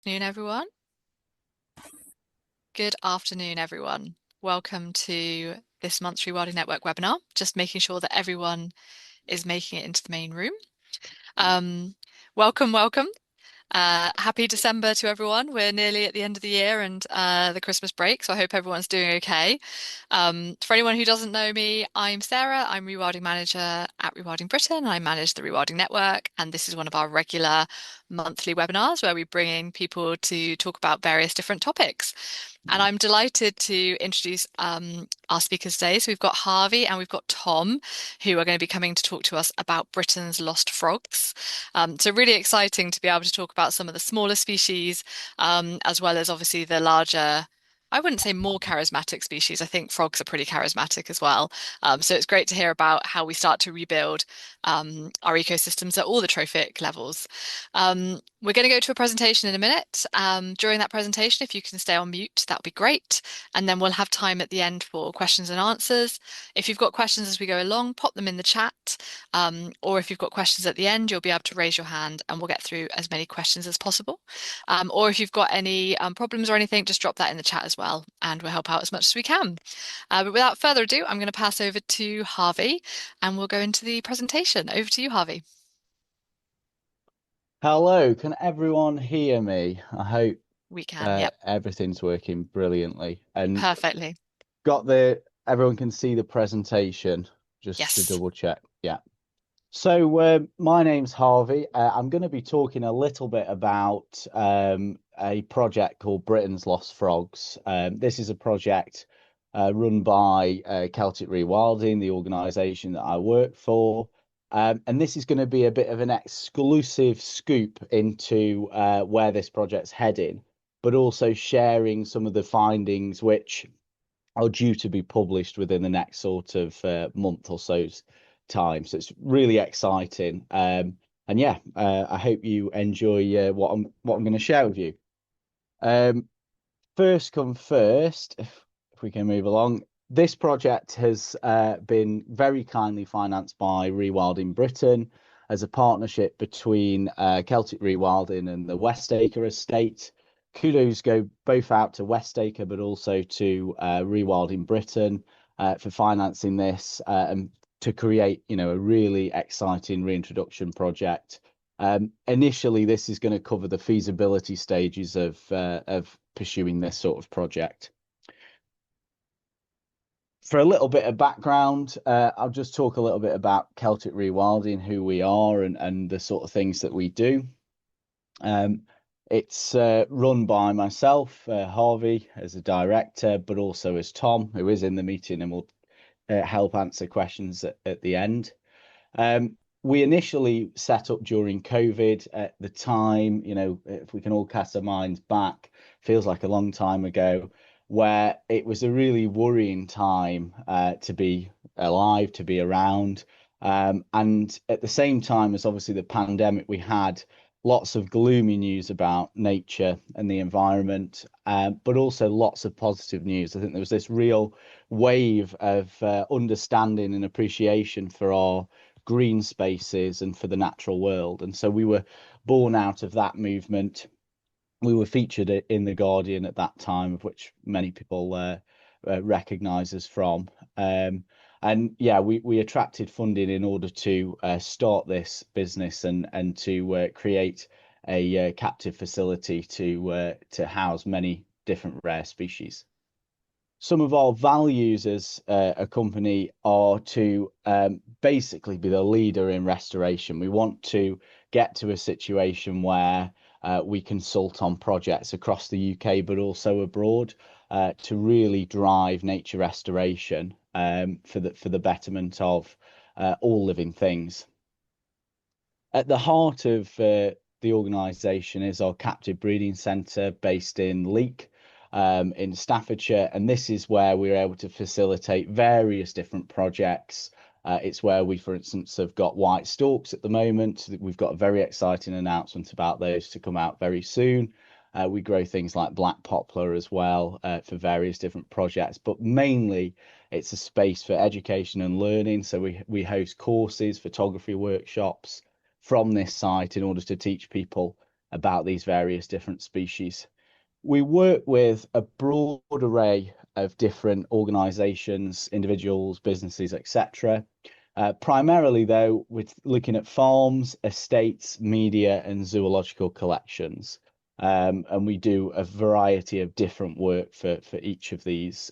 Afternoon, everyone. Good afternoon, everyone. Welcome to this month's Rewilding Network webinar. Just making sure that everyone is making it into the main room. Um, welcome. Happy December to everyone. We're nearly at the end of the year and the Christmas break, so I hope everyone's doing okay. For anyone who doesn't know me, I'm Sarah. I'm Rewilding Manager at Rewilding Britain. I manage the Rewilding Network, and this is one of our regular monthly webinars where we bring in people to talk about various different topics. And I'm delighted to introduce our speakers today. So we've got Harvey and we've got Tom, who are going to be coming to talk to us about Britain's lost frogs. So really exciting to be able to talk about some of the smaller species, as well as obviously the larger, I wouldn't say more charismatic species. I think frogs are pretty charismatic as well. So it's great to hear about how we start to rebuild our ecosystems at all the trophic levels. We're going to go to a presentation in a minute. During that presentation, if you can stay on mute, that would be great. And then we'll have time at the end for questions and answers. If you've got questions as we go along, pop them in the chat. Or if you've got questions at the end, you'll be able to raise your hand and we'll get through as many questions as possible. Or if you've got any problems or anything, just drop that in the chat as well, and we'll help out as much as we can. But without further ado, I'm going to pass over to Harvey and we'll go into the presentation. Over to you, Harvey. Hello, can everyone hear me? I hope We can, yep. everything's working brilliantly and Perfectly. everyone can see the presentation just to Yes. double check. Yeah. So my name's Harvey. I'm going to be talking a little bit about a project called Britain's Lost Frogs. This is a project run by Celtic Rewilding, the organisation that I work for. And this is going to be a bit of an exclusive scoop into where this project's heading, but also sharing some of the findings which are due to be published within the next sort of month or so's time. So it's really exciting. And yeah, I hope you enjoy what I'm going to share with you. First come first, if we can move along. This project has been very kindly financed by Rewilding Britain as a partnership between Celtic Rewilding and the Westacre estate. Kudos go both out to Westacre, but also to Rewilding Britain for financing this and to create, a really exciting reintroduction project. Initially, this is going to cover the feasibility stages of pursuing this sort of project. For a little bit of background, I'll just talk a little bit about Celtic Rewilding, who we are, and the sort of things that we do. It's run by myself, Harvey, as a director, but also as Tom, who is in the meeting and will help answer questions at the end. We initially set up during COVID at the time, if we can all cast our minds back, feels like a long time ago, where it was a really worrying time to be alive, to be around. And at the same time as obviously the pandemic, we had lots of gloomy news about nature and the environment, but also lots of positive news. I think there was this real wave of understanding and appreciation for our green spaces and for the natural world. And so we were born out of that movement. We were featured in The Guardian at that time, of which many people recognise us from. And yeah, we attracted funding in order to start this business and to create a captive facility to house many different rare species. Some of our values as a company are to basically be the leader in restoration. We want to get to a situation where we consult on projects across the UK, but also abroad, to really drive nature restoration for the betterment of all living things. At the heart of the organisation is our captive breeding centre based in Leek, in Staffordshire, and this is where we're able to facilitate various different projects. It's where we, for instance, have got white storks at the moment. We've got a very exciting announcement about those to come out very soon. We grow things like black poplar as well for various different projects, but mainly it's a space for education and learning. So we host courses, photography workshops from this site in order to teach people about these various different species. We work with a broad array of different organisations, individuals, businesses, etc. Primarily, though, with looking at farms, estates, media, and zoological collections. And we do a variety of different work for each of these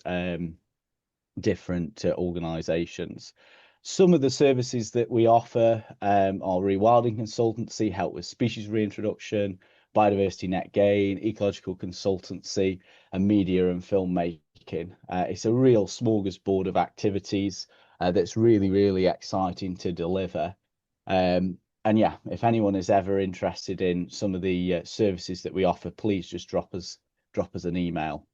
different organisations. Some of the services that we offer are rewilding consultancy, help with species reintroduction, biodiversity net gain, ecological consultancy, and media and filmmaking. It's a real smorgasbord of activities that's really, really exciting to deliver. And yeah, if anyone is ever interested in some of the services that we offer, please just drop us an email.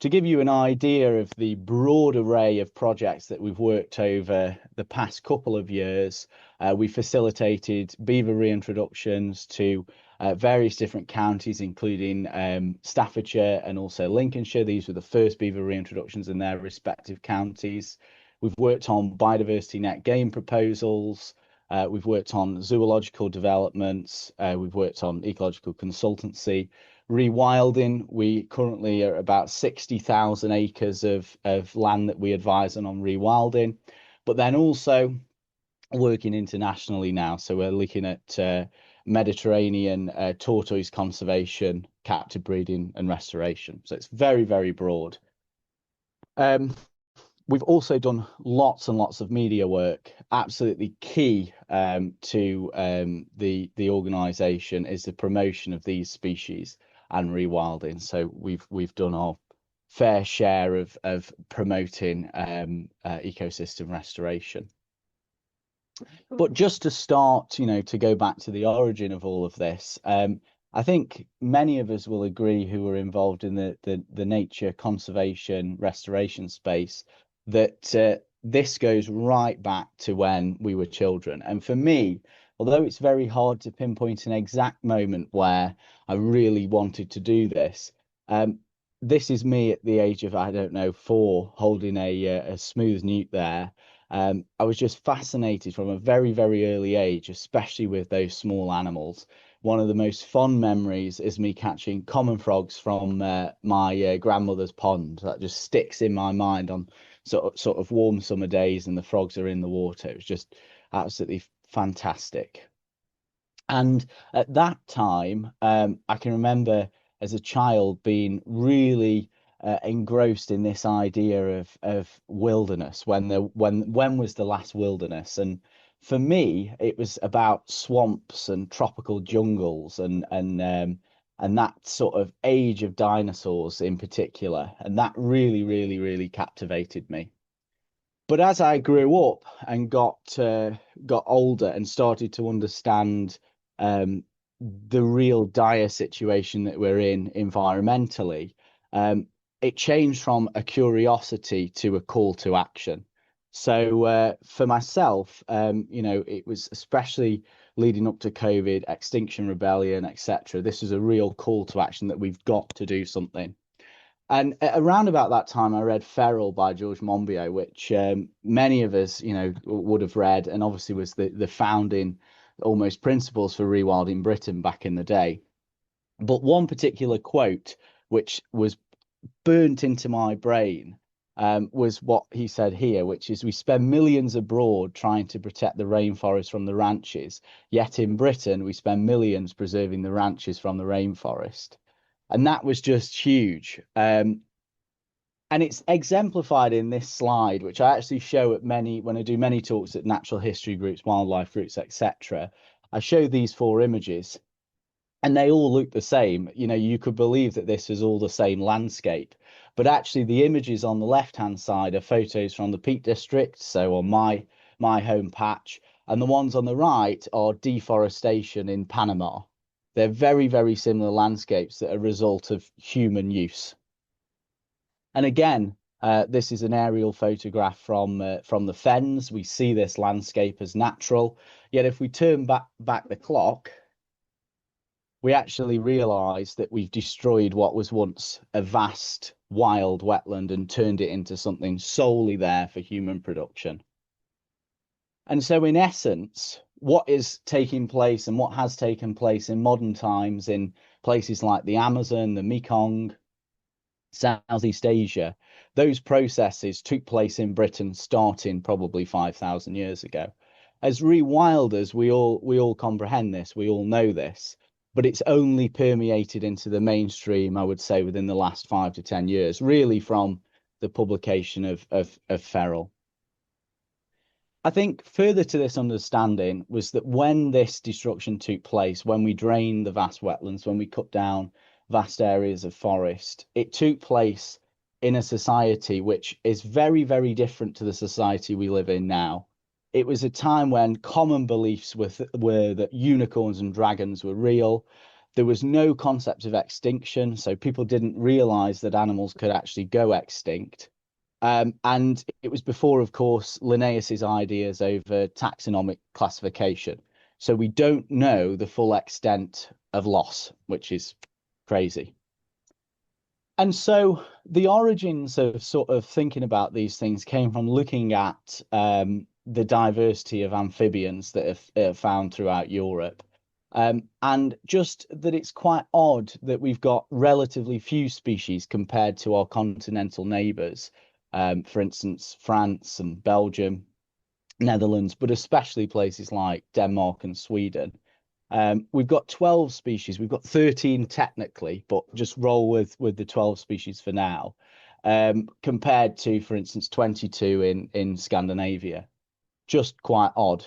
To give you an idea of the broad array of projects that we've worked over the past couple of years, we facilitated beaver reintroductions to various different counties, including Staffordshire and also Lincolnshire. These were the first beaver reintroductions in their respective counties. We've worked on biodiversity net gain proposals. We've worked on zoological developments. We've worked on ecological consultancy. Rewilding, we currently are about 60,000 acres of land that we advise on rewilding, but then also working internationally now. So we're looking at Mediterranean tortoise conservation, captive breeding and restoration. So it's very, very broad. We've also done lots and lots of media work. Absolutely key to the organisation is the promotion of these species and rewilding. So we've done our fair share of promoting ecosystem restoration. But just to start, to go back to the origin of all of this, I think many of us will agree who are involved in the nature conservation restoration space that this goes right back to when we were children. And for me, although it's very hard to pinpoint an exact moment where I really wanted to do this, this is me at the age of, I don't know, 4, holding a smooth newt there. I was just fascinated from a very, very early age, especially with those small animals. One of the most fond memories is me catching common frogs from my grandmother's pond. That just sticks in my mind on sort of warm summer days and the frogs are in the water. It was just absolutely fantastic. And at that time, I can remember as a child being really engrossed in this idea of wilderness. When was the last wilderness? And for me, it was about swamps and tropical jungles and that sort of age of dinosaurs in particular. And that really, really, really captivated me. But as I grew up and got older and started to understand the real dire situation that we're in environmentally, it changed from a curiosity to a call to action. So for myself, it was especially leading up to COVID, Extinction Rebellion, etc. This is a real call to action that we've got to do something. And around about that time, I read Feral by George Monbiot, which many of us, would have read, and obviously was the founding almost principles for Rewilding Britain back in the day. But one particular quote, which was burnt into my brain, was what he said here, which is, we spend millions abroad trying to protect the rainforest from the ranches, yet in Britain, we spend millions preserving the ranches from the rainforest. And that was just huge. And it's exemplified in this slide, which I actually show at when I do many talks at natural history groups, wildlife groups, etc. I show these 4 images and they all look the same. You could believe that this is all the same landscape, but actually the images on the left-hand side are photos from the Peak District, so on my home patch, and the ones on the right are deforestation in Panama. They're very, very similar landscapes that are a result of human use. And again, this is an aerial photograph from the fens. We see this landscape as natural. Yet if we turn back the clock, we actually realise that we've destroyed what was once a vast wild wetland and turned it into something solely there for human production. And so in essence, what is taking place and what has taken place in modern times in places like the Amazon, the Mekong, Southeast Asia, those processes took place in Britain starting probably 5,000 years ago. As rewilders, we all comprehend this, we all know this, but it's only permeated into the mainstream, I would say, within the last 5 to 10 years, really from the publication of Feral. I think further to this understanding was that when this destruction took place, when we drained the vast wetlands, when we cut down vast areas of forest, it took place in a society which is very, very different to the society we live in now. It was a time when common beliefs were that unicorns and dragons were real. There was no concept of extinction, so people didn't realize that animals could actually go extinct. And it was before, of course, Linnaeus's ideas over taxonomic classification. So we don't know the full extent of loss, which is crazy. And so the origins of sort of thinking about these things came from looking at the diversity of amphibians that are found throughout Europe. And just that it's quite odd that we've got relatively few species compared to our continental neighbours. For instance, France and Belgium, Netherlands, but especially places like Denmark and Sweden. We've got 12 species. We've got 13 technically, but just roll with the 12 species for now, compared to, for instance, 22 in Scandinavia. Just quite odd.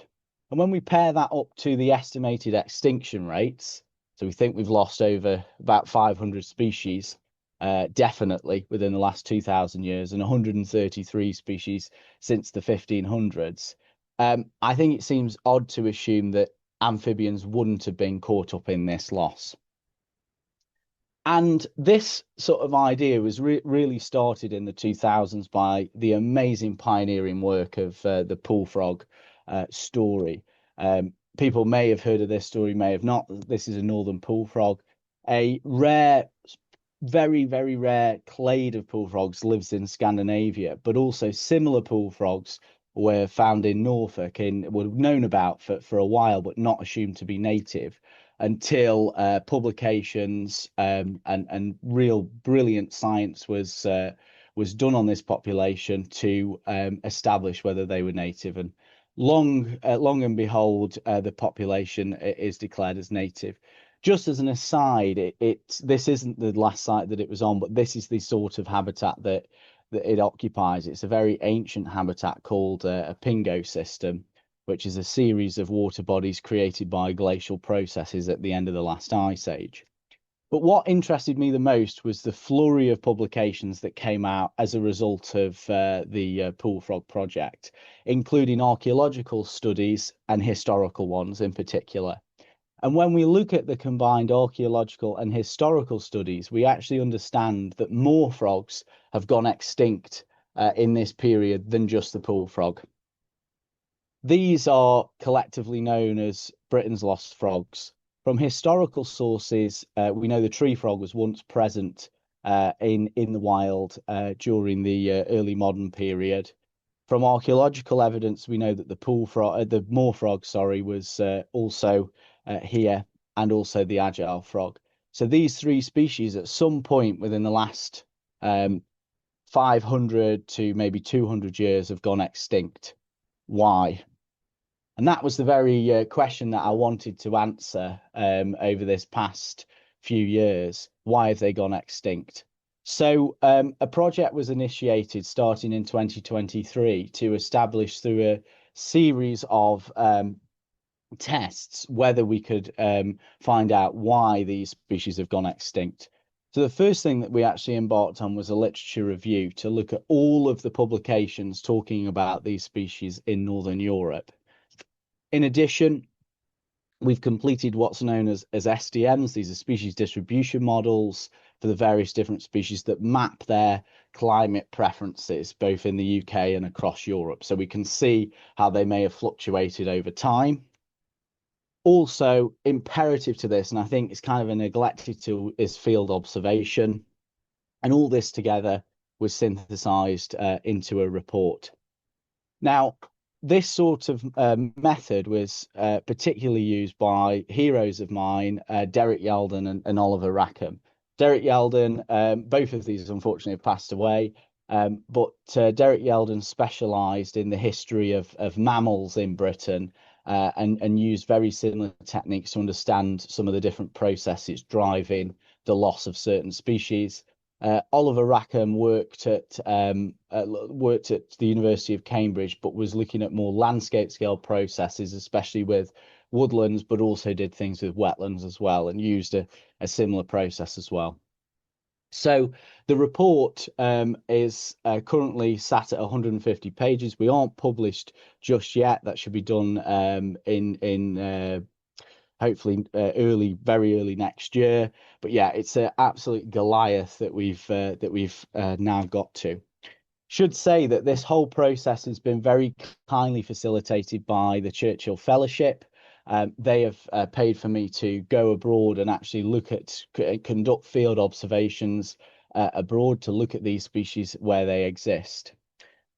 And when we pair that up to the estimated extinction rates, so we think we've lost over about 500 species, definitely within the last 2,000 years, and 133 species since the 1500s. I think it seems odd to assume that amphibians wouldn't have been caught up in this loss. And this sort of idea was really started in the 2000s by the amazing pioneering work of the pool frog story. People may have heard of this story, may have not. This is a northern pool frog, a rare, very, very rare clade of pool frogs lives in Scandinavia, but also similar pool frogs were found in Norfolk and were known about for a while, but not assumed to be native until publications and real brilliant science was done on this population to establish whether they were native. And long and behold, the population is declared as native. Just as an aside, this isn't the last site that it was on, but this is the sort of habitat that it occupies. It's a very ancient habitat called a Pingo system, which is a series of water bodies created by glacial processes at the end of the last ice age. But what interested me the most was the flurry of publications that came out as a result of the Pool Frog project, including archaeological studies and historical ones in particular. And when we look at the combined archaeological and historical studies, we actually understand that more frogs have gone extinct in this period than just the pool frog. These are collectively known as Britain's lost frogs. From historical sources, we know the tree frog was once present in the wild during the early modern period. From archaeological evidence, we know that the moor frog, was also here, and also the agile frog. So these three species at some point within the last 500 to maybe 200 years have gone extinct. Why? And that was the very question that I wanted to answer over this past few years. Why have they gone extinct? So a project was initiated starting in 2023 to establish through a series of tests whether we could find out why these species have gone extinct. So the first thing that we actually embarked on was a literature review to look at all of the publications talking about these species in Northern Europe. In addition, we've completed what's known as SDMs. These are species distribution models for the various different species that map their climate preferences, both in the UK and across Europe. So we can see how they may have fluctuated over time. Also imperative to this, and I think it's kind of a neglected tool, is field observation. And all this together was synthesized into a report. Now, this sort of method was particularly used by heroes of mine, Derek Yalden and Oliver Rackham. Derek Yalden, both of these unfortunately have passed away, but Derek Yalden specialised in the history of mammals in Britain and used very similar techniques to understand some of the different processes driving the loss of certain species. Oliver Rackham worked at the University of Cambridge, but was looking at more landscape scale processes, especially with woodlands, but also did things with wetlands as well, and used a similar process as well. So the report is currently sat at 150 pages. We aren't published just yet. That should be done in hopefully very early next year. But yeah, it's an absolute Goliath that we've now got to. Should say that this whole process has been very kindly facilitated by the Churchill Fellowship. They have paid for me to go abroad and actually conduct field observations abroad to look at these species where they exist.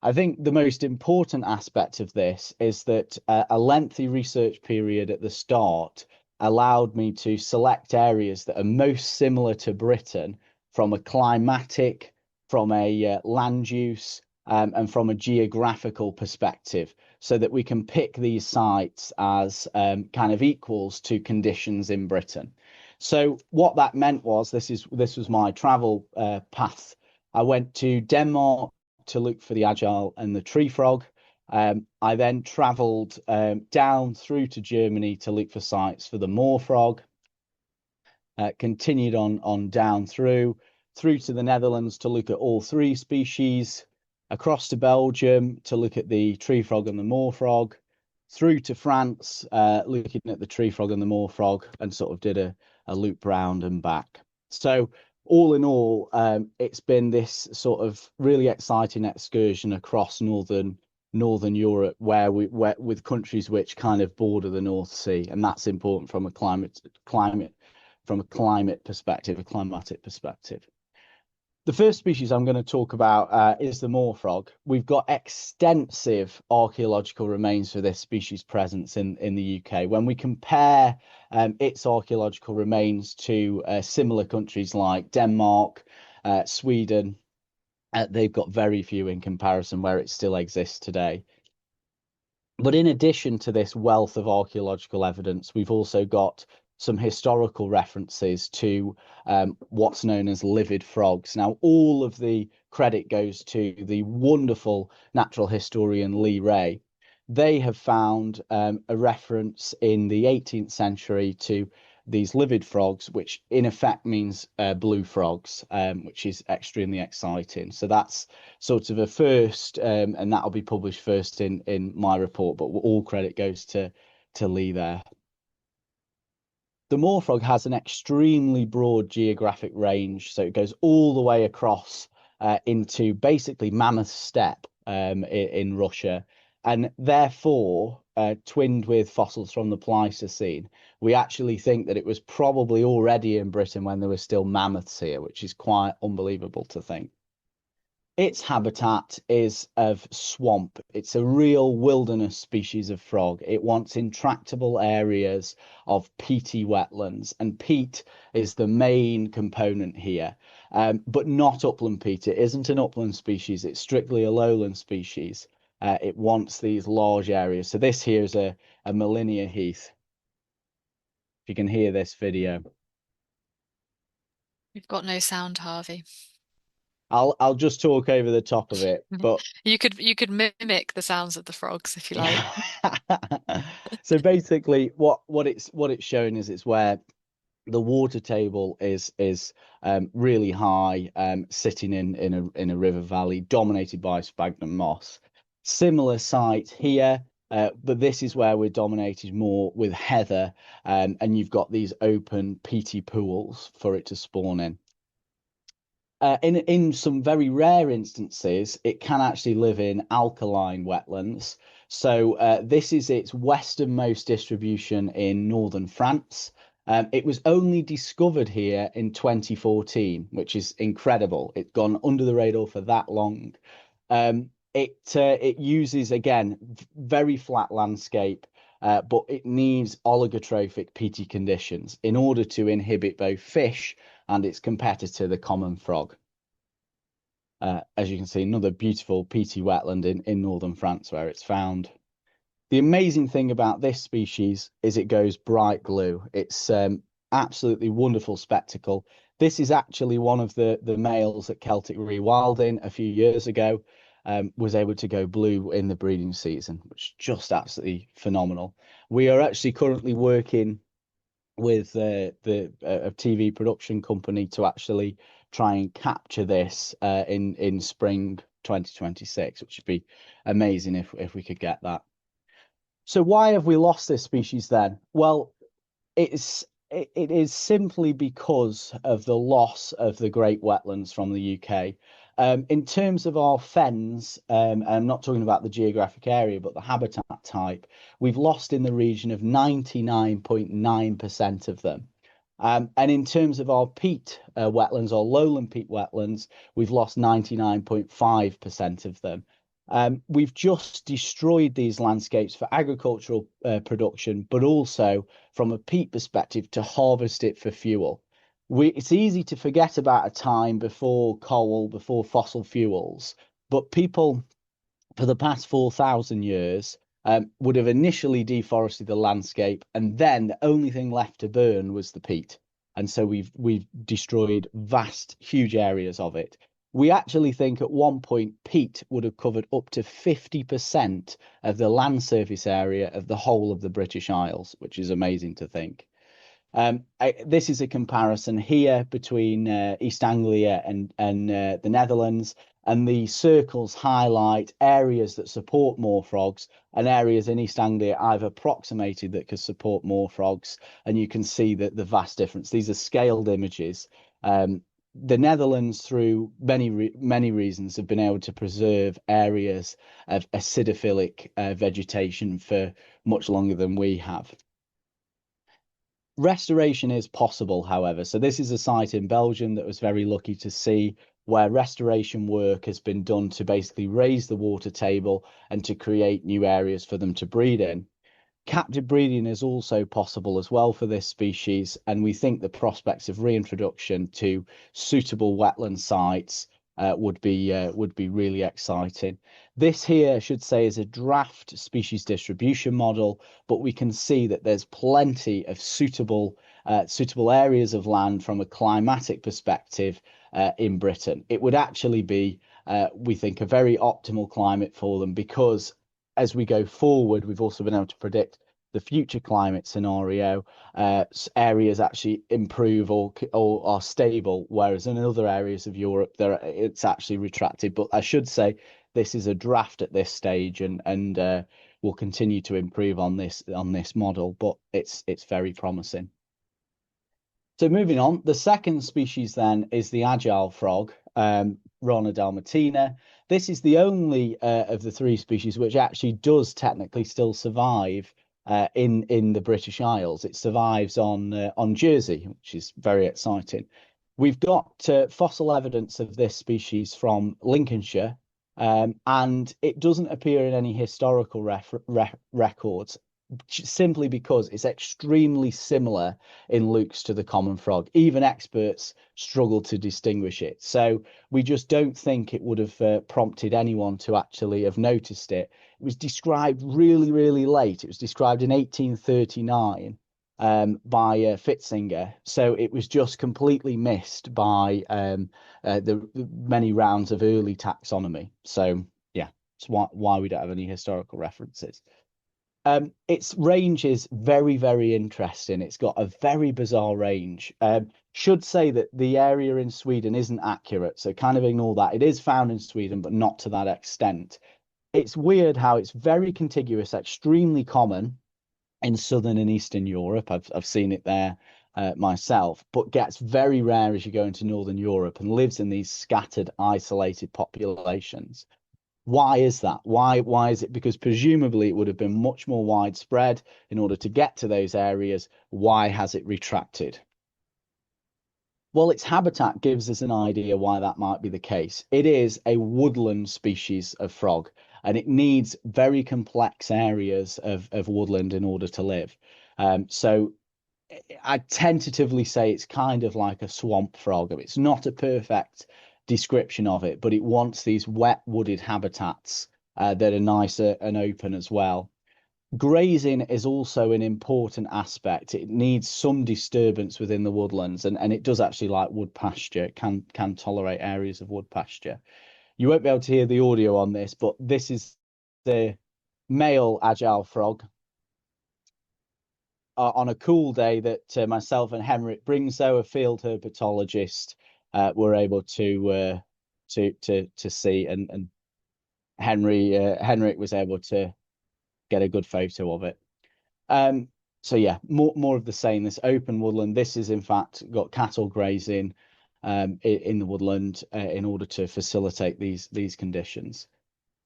I think the most important aspect of this is that a lengthy research period at the start allowed me to select areas that are most similar to Britain from a climatic, from a land use, and from a geographical perspective, so that we can pick these sites as kind of equals to conditions in Britain. So what that meant was this was my travel path. I went to Denmark to look for the agile and the tree frog. I then travelled down through to Germany to look for sites for the moor frog. Continued on down through to the Netherlands to look at all three species. Across to Belgium to look at the tree frog and the moor frog. Through to France, looking at the tree frog and the moor frog, and sort of did a loop round and back. So all in all, it's been this sort of really exciting excursion across northern Europe, where with countries which kind of border the North Sea, and that's important from a climate perspective, a climatic perspective. The first species I'm going to talk about is the moor frog. We've got extensive archaeological remains for this species presence in the UK. When we compare its archaeological remains to similar countries like Denmark, Sweden, they've got very few in comparison where it still exists today. But in addition to this wealth of archaeological evidence, we've also got some historical references to what's known as livid frogs. Now, all of the credit goes to the wonderful natural historian Lee Ray. They have found a reference in the 18th century to these livid frogs, which in effect means blue frogs, which is extremely exciting. So that's sort of a first, and that'll be published first in my report, but all credit goes to Lee there. The moor frog has an extremely broad geographic range, so it goes all the way across into basically Mammoth Steppe in Russia, and therefore twinned with fossils from the Pleistocene. We actually think that it was probably already in Britain when there were still mammoths here, which is quite unbelievable to think. Its habitat is of swamp. It's a real wilderness species of frog. It wants intractable areas of peaty wetlands, and peat is the main component here, but not upland peat. It isn't an upland species. It's strictly a lowland species. It wants these large areas. So this here is a Molinia heath. If you can hear this video. We've got no sound, Harvey. I'll just talk over the top of it, but You could mimic the sounds of the frogs if you like. so basically what it's showing is it's where the water table is really high, sitting in a river valley dominated by sphagnum moss. Similar site here, but this is where we're dominated more with heather, and you've got these open peaty pools for it to spawn in. In some very rare instances, it can actually live in alkaline wetlands. So this is its westernmost distribution in northern France. It was only discovered here in 2014, which is incredible. It's gone under the radar for that long. it uses, again, very flat landscape, but it needs oligotrophic peaty conditions in order to inhibit both fish and its competitor, the common frog. As you can see, another beautiful peaty wetland in northern France where it's found. The amazing thing about this species is it goes bright blue. It's absolutely wonderful spectacle. This is actually one of the males at Celtic Rewilding a few years ago, was able to go blue in the breeding season, which is just absolutely phenomenal. We are actually currently working with a TV production company to actually try and capture this in spring 2026, which would be amazing if we could get that. So why have we lost this species then? Well, it is simply because of the loss of the great wetlands from the UK. In terms of our fens, I'm not talking about the geographic area, but the habitat type, we've lost in the region of 99.9% of them. And in terms of our peat wetlands or lowland peat wetlands, we've lost 99.5% of them. We've just destroyed these landscapes for agricultural production, but also from a peat perspective to harvest it for fuel. It's easy to forget about a time before coal, before fossil fuels, but people for the past 4,000 years would have initially deforested the landscape, and then the only thing left to burn was the peat. And so we've destroyed vast, huge areas of it. We actually think at one point peat would have covered up to 50% of the land surface area of the whole of the British Isles, which is amazing to think. This is a comparison here between East Anglia and the Netherlands, and the circles highlight areas that support moor frogs and areas in East Anglia I've approximated that could support moor frogs, and you can see that the vast difference. These are scaled images. The Netherlands, through many reasons, have been able to preserve areas of acidophilic vegetation for much longer than we have. Restoration is possible, however. So this is a site in Belgium that was very lucky to see where restoration work has been done to basically raise the water table and to create new areas for them to breed in. Captive breeding is also possible as well for this species, and we think the prospects of reintroduction to suitable wetland sites would be really exciting. This here, I should say, is a draft species distribution model, but we can see that there's plenty of suitable areas of land from a climatic perspective in Britain. It would actually be, we think, a very optimal climate for them, because as we go forward, we've also been able to predict the future climate scenario. Areas actually improve or are stable, whereas in other areas of Europe, it's actually retracted. But I should say this is a draft at this stage, and we'll continue to improve on this model, but it's very promising. So moving on, the second species then is the agile frog, Rana dalmatina. This is the only of the three species which actually does technically still survive in the British Isles. It survives on Jersey, which is very exciting. We've got fossil evidence of this species from Lincolnshire, and it doesn't appear in any historical records, simply because it's extremely similar in looks to the common frog. Even experts struggle to distinguish it. So we just don't think it would have prompted anyone to actually have noticed it. It was described really, really late. It was described in 1839 by Fitzinger. So it was just completely missed by the many rounds of early taxonomy. So yeah, it's why we don't have any historical references. Its range is very, very interesting. It's got a very bizarre range. Should say that the area in Sweden isn't accurate, so kind of ignore that. It is found in Sweden, but not to that extent. It's weird how it's very contiguous, extremely common in southern and eastern Europe. I've seen it there myself, but gets very rare as you go into northern Europe and lives in these scattered, isolated populations. Why is that? Why is it? Because presumably it would have been much more widespread in order to get to those areas. Why has it retracted? Well, its habitat gives us an idea why that might be the case. It is a woodland species of frog, and it needs very complex areas of woodland in order to live. So I tentatively say it's kind of like a swamp frog. It's not a perfect description of it, but it wants these wet wooded habitats that are nicer and open as well. Grazing is also an important aspect. It needs some disturbance within the woodlands, and it does actually like wood pasture. It can tolerate areas of wood pasture. You won't be able to hear the audio on this, but this is the male agile frog on a cool day that myself and Henrik Bringso, a field herpetologist, were able to see, and Henrik was able to get a good photo of it. So yeah, more of the same. This open woodland. This is in fact got cattle grazing in the woodland in order to facilitate these conditions.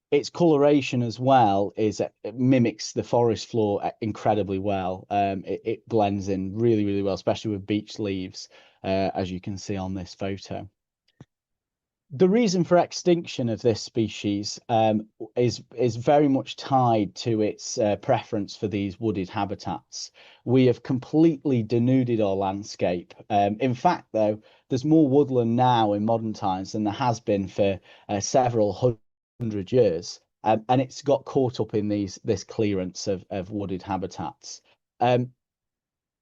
Its coloration as well is it mimics the forest floor incredibly well. It blends in really well, especially with beech leaves, as you can see on this photo. The reason for extinction of this species is very much tied to its preference for these wooded habitats. We have completely denuded our landscape. In fact, though, there's more woodland now in modern times than there has been for several hundred years, and it's got caught up in this clearance of wooded habitats.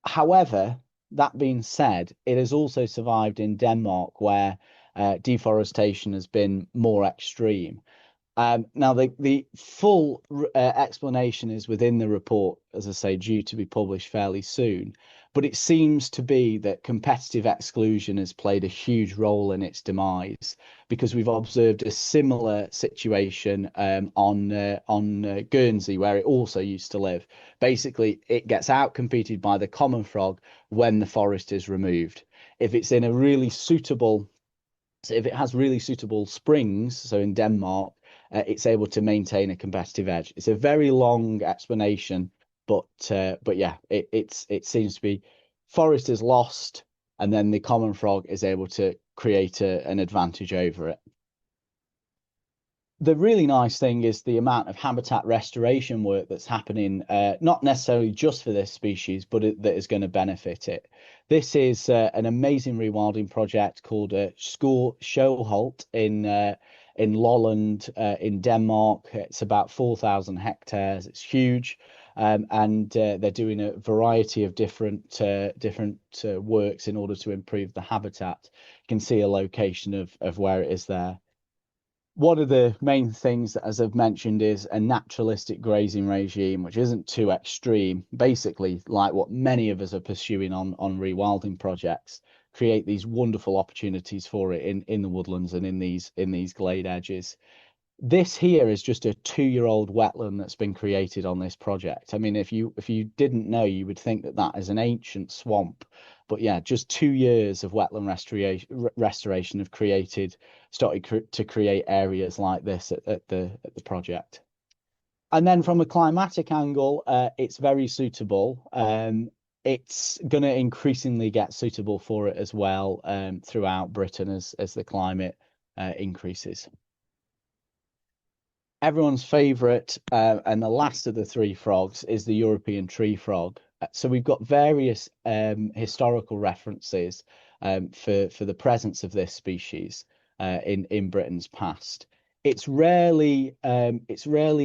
However, that being said, it has also survived in Denmark, where deforestation has been more extreme. Now, the full explanation is within the report, as I say, due to be published fairly soon. But it seems to be that competitive exclusion has played a huge role in its demise, because we've observed a similar situation on Guernsey, where it also used to live. Basically, it gets outcompeted by the common frog when the forest is removed. If it's in a really suitable So if it has really suitable springs, so in Denmark, it's able to maintain a competitive edge. It's a very long explanation, but yeah, it seems to be forest is lost, and then the common frog is able to create an advantage over it. The really nice thing is the amount of habitat restoration work that's happening, not necessarily just for this species, but that is going to benefit it. This is an amazing rewilding project called Skålholt in Lolland in Denmark. It's about 4,000 hectares. It's huge, and they're doing a variety of different works in order to improve the habitat. You can see a location of where it is there. One of the main things, as I've mentioned, is a naturalistic grazing regime, which isn't too extreme. Basically, like what many of us are pursuing on rewilding projects, create these wonderful opportunities for it in the woodlands and in these glade edges. This here is just a 2-year-old wetland that's been created on this project. I mean, if you didn't know, you would think that that is an ancient swamp, but yeah, just 2 years of wetland restoration have started to create areas like this at the project. And then from a climatic angle, it's very suitable. It's going to increasingly get suitable for it as well throughout Britain as the climate increases. Everyone's favorite and the last of the three frogs is the European tree frog. So we've got various historical references for the presence of this species in Britain's past. It's rarely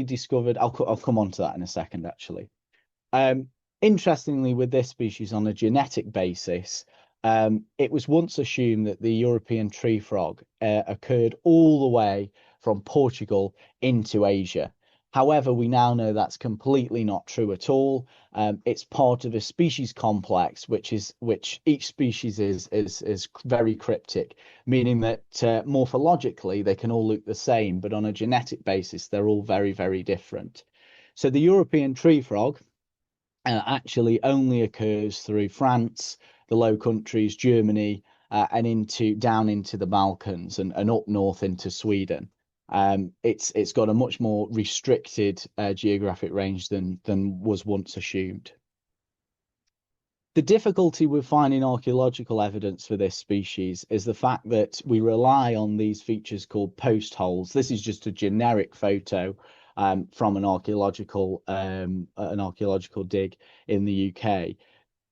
discovered. I'll come on to that in a second, actually. Interestingly, with this species on a genetic basis, it was once assumed that the European tree frog occurred all the way from Portugal into Asia. However, we now know that's completely not true at all. It's part of a species complex, which each species is very cryptic, meaning that morphologically they can all look the same, but on a genetic basis they're all very different. So the European tree frog actually only occurs through France, the Low Countries, Germany, and down into the Balkans and up north into Sweden. It's got a much more restricted geographic range than was once assumed. The difficulty with finding archaeological evidence for this species is the fact that we rely on these features called post holes. This is just a generic photo from an archaeological dig in the UK.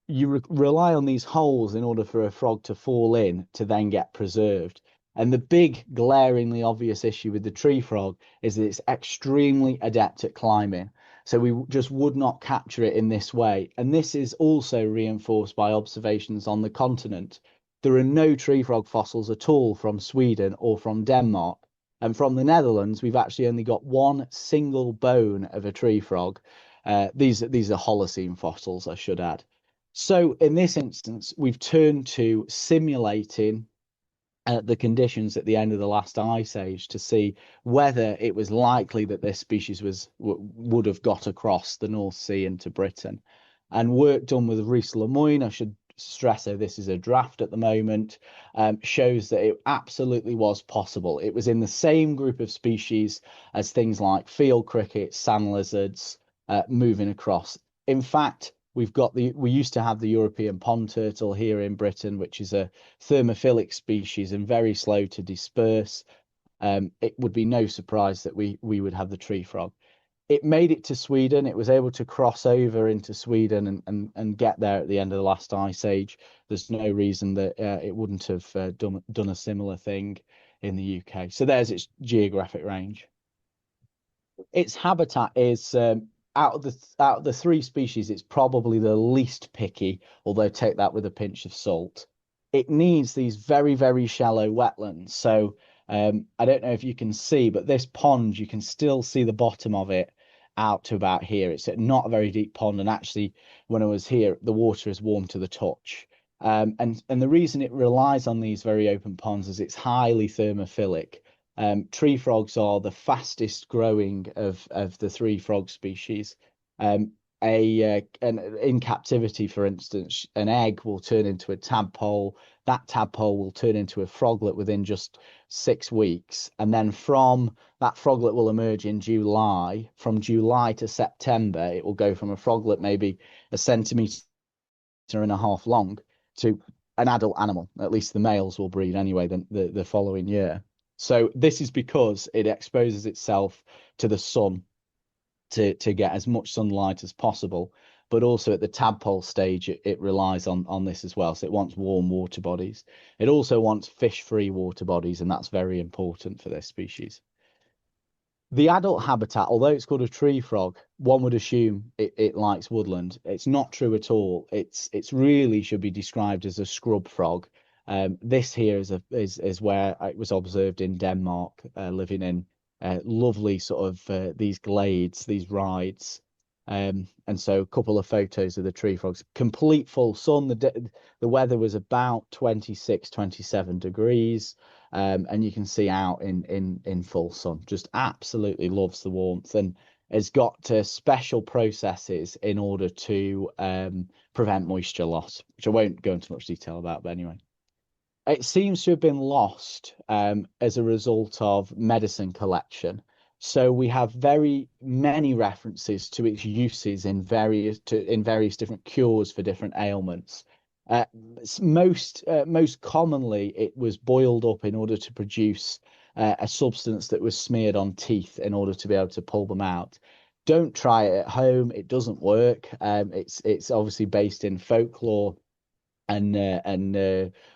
You rely on these holes in order for a frog to fall in to then get preserved. And the big, glaringly obvious issue with the tree frog is that it's extremely adept at climbing. So we just would not capture it in this way. And this is also reinforced by observations on the continent. There are no tree frog fossils at all from Sweden or from Denmark. And from the Netherlands, we've actually only got one single bone of a tree frog. These are Holocene fossils, I should add. So in this instance, we've turned to simulating the conditions at the end of the last ice age to see whether it was likely that this species would have got across the North Sea into Britain. And work done with Rhys Lemoyne, I should stress that this is a draft at the moment, shows that it absolutely was possible. It was in the same group of species as things like field crickets, sand lizards, moving across. In fact, we used to have the European pond turtle here in Britain, which is a thermophilic species and very slow to disperse. It would be no surprise that we would have the tree frog. It made it to Sweden. It was able to cross over into Sweden and get there at the end of the last ice age. There's no reason that it wouldn't have done a similar thing in the UK. So there's its geographic range. Its habitat is out of the three species, it's probably the least picky, although take that with a pinch of salt. It needs these very, very shallow wetlands. So I don't know if you can see, but this pond, you can still see the bottom of it out to about here. It's not a very deep pond, and actually, when I was here, the water is warm to the touch. And the reason it relies on these very open ponds is it's highly thermophilic. Tree frogs are the fastest growing of the three frog species. In captivity, for instance, an egg will turn into a tadpole. That tadpole will turn into a froglet within just 6 weeks, and then from that froglet will emerge in July. From July to September, it will go from a froglet maybe a centimetre and a half long to an adult animal. At least the males will breed anyway the following year. So this is because it exposes itself to the sun to get as much sunlight as possible, but also at the tadpole stage, it relies on this as well. So it wants warm water bodies. It also wants fish-free water bodies, and that's very important for this species. The adult habitat, although it's called a tree frog, one would assume it likes woodland. It's not true at all. It's really should be described as a scrub frog. This here is where it was observed in Denmark, living in lovely sort of these glades, these rides. And so a couple of photos of the tree frogs. Complete full sun. The weather was about 26, 27 degrees. And you can see out in full sun. Just absolutely loves the warmth and has got special processes in order to prevent moisture loss, which I won't go into much detail about, but anyway. It seems to have been lost as a result of medicine collection. So we have very many references to its uses in various different cures for different ailments. Most commonly, it was boiled up in order to produce a substance that was smeared on teeth in order to be able to pull them out. Don't try it at home; it doesn't work. It's obviously based in folklore and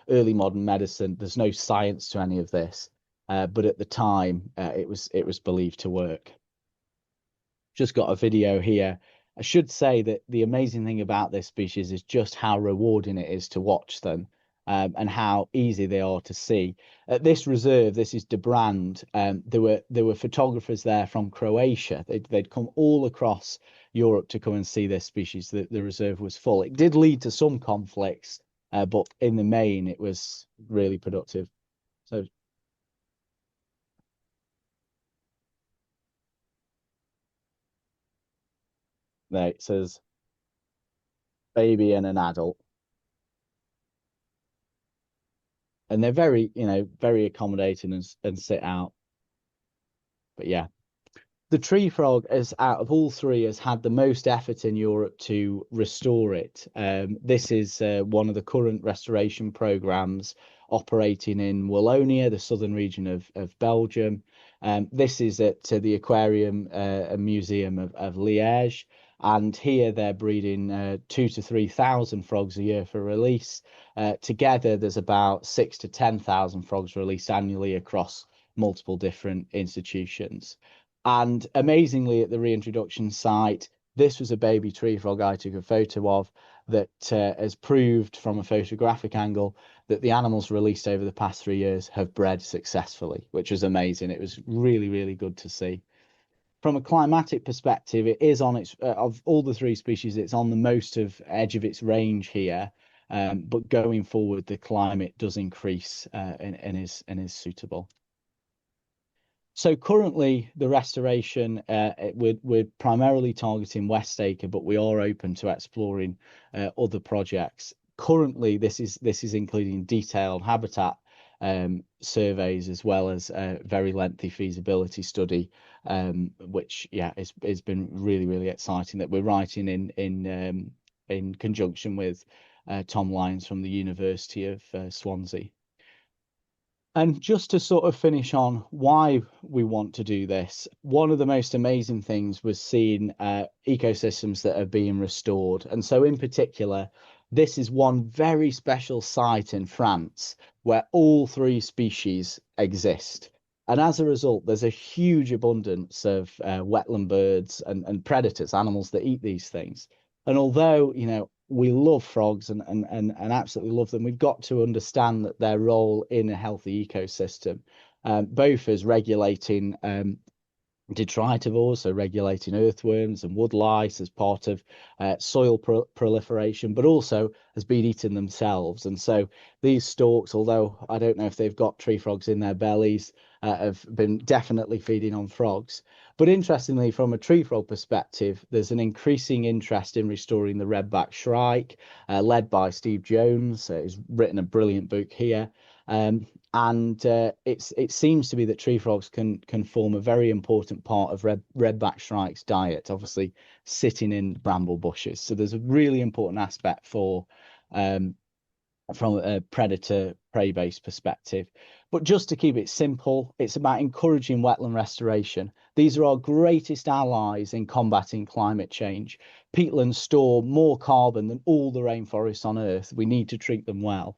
early modern medicine. There's no science to any of this, but at the time, it was believed to work. Just got a video here. I should say that the amazing thing about this species is just how rewarding it is to watch them, and how easy they are to see. At this reserve, this is De Brand. There were photographers there from Croatia. They'd come all across Europe to come and see this species. The reserve was full. It did lead to some conflicts, but in the main, it was really productive. So there it says baby and an adult. And they're very, very accommodating and sit out. But yeah, The tree frog, as out of all three, has had the most effort in Europe to restore it. This is one of the current restoration programs operating in Wallonia, the southern region of Belgium. This is at the Aquarium Museum of Liège, and here they're breeding 2 to 3 thousand frogs a year for release. Together, there's about 6 to 10,000 frogs released annually across multiple different institutions. And amazingly, at the reintroduction site, this was a baby tree frog I took a photo of that has proved from a photographic angle that the animals released over the past 3 years have bred successfully, which was amazing. It was really, really good to see. From a climatic perspective, it is on its of all the three species, it's on the most of edge of its range here. But going forward, the climate does increase and is suitable. So currently, the restoration we're primarily targeting West Acre, but we are open to exploring other projects. Currently, this is including detailed habitat surveys as well as a very lengthy feasibility study, which it's been really, really exciting that we're writing in conjunction with Tom Lyons from the University of Swansea. And just to sort of finish on why we want to do this, one of the most amazing things was seeing ecosystems that are being restored. And so in particular, this is one very special site in France where all three species exist. And as a result, there's a huge abundance of wetland birds and predators, animals that eat these things. And although, we love frogs and absolutely love them, we've got to understand that their role in a healthy ecosystem, both as regulating detritivores, so regulating earthworms and wood lice as part of soil proliferation, but also has been eaten themselves. And so these storks, although I don't know if they've got tree frogs in their bellies, have been definitely feeding on frogs. But interestingly, from a tree frog perspective, there's an increasing interest in restoring the redback shrike, led by Steve Jones. He's written a brilliant book here. And it seems to be that tree frogs can form a very important part of redback shrike's diet, obviously sitting in bramble bushes. So there's a really important aspect for from a predator prey based perspective. But just to keep it simple, it's about encouraging wetland restoration. These are our greatest allies in combating climate change. Peatlands store more carbon than all the rainforests on Earth. We need to treat them well.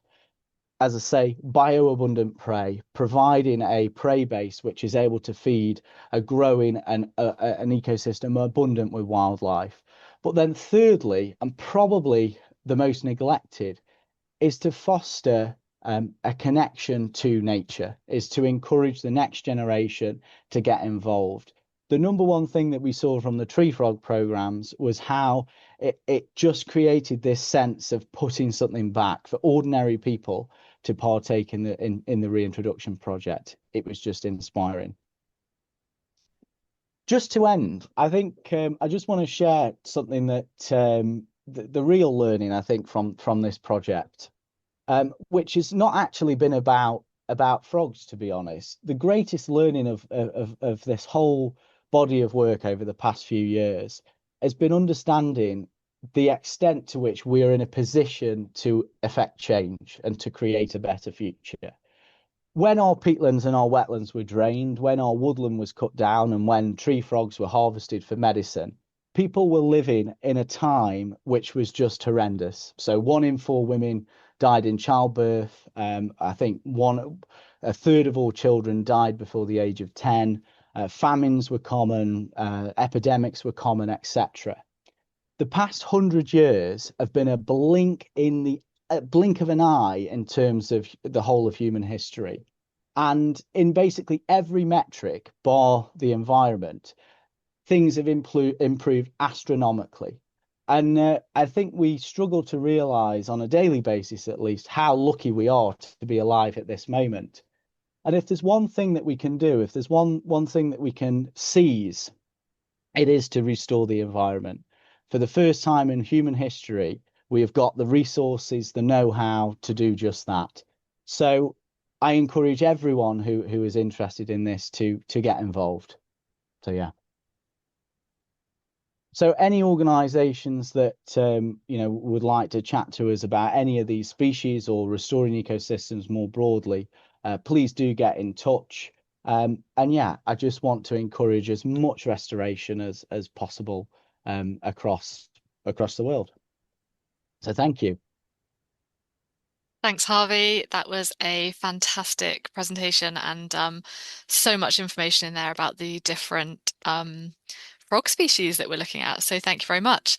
As I say, bioabundant prey, providing a prey base which is able to feed a growing and an ecosystem abundant with wildlife. But then thirdly, and probably the most neglected, is to foster a connection to nature, is to encourage the next generation to get involved. The number one thing that we saw from the tree frog programs was how it just created this sense of putting something back for ordinary people to partake in the reintroduction project. It was just inspiring. Just to end, I think I just want to share something that the real learning I think from this project, which has not actually been about frogs, to be honest. The greatest learning of this whole body of work over the past few years has been understanding the extent to which we are in a position to affect change and to create a better future. When our peatlands and our wetlands were drained, when our woodland was cut down, and when tree frogs were harvested for medicine, people were living in a time which was just horrendous. So 1 in 4 women died in childbirth. I think a third of all children died before the age of 10. Famines were common, epidemics were common, etc. The past 100 years have been a blink of an eye in terms of the whole of human history. And in basically every metric, bar the environment, things have improved astronomically. And I think we struggle to realize on a daily basis, at least, how lucky we are to be alive at this moment. And if there's one thing that we can do, if there's one thing that we can seize, it is to restore the environment. For the first time in human history, we have got the resources, the know-how to do just that. So I encourage everyone who is interested in this to get involved. So yeah. So any organisations that would like to chat to us about any of these species or restoring ecosystems more broadly, please do get in touch. And yeah, I just want to encourage as much restoration as possible across the world. So thank you. Thanks, Harvey. That was a fantastic presentation and so much information in there about the different frog species that we're looking at. So thank you very much.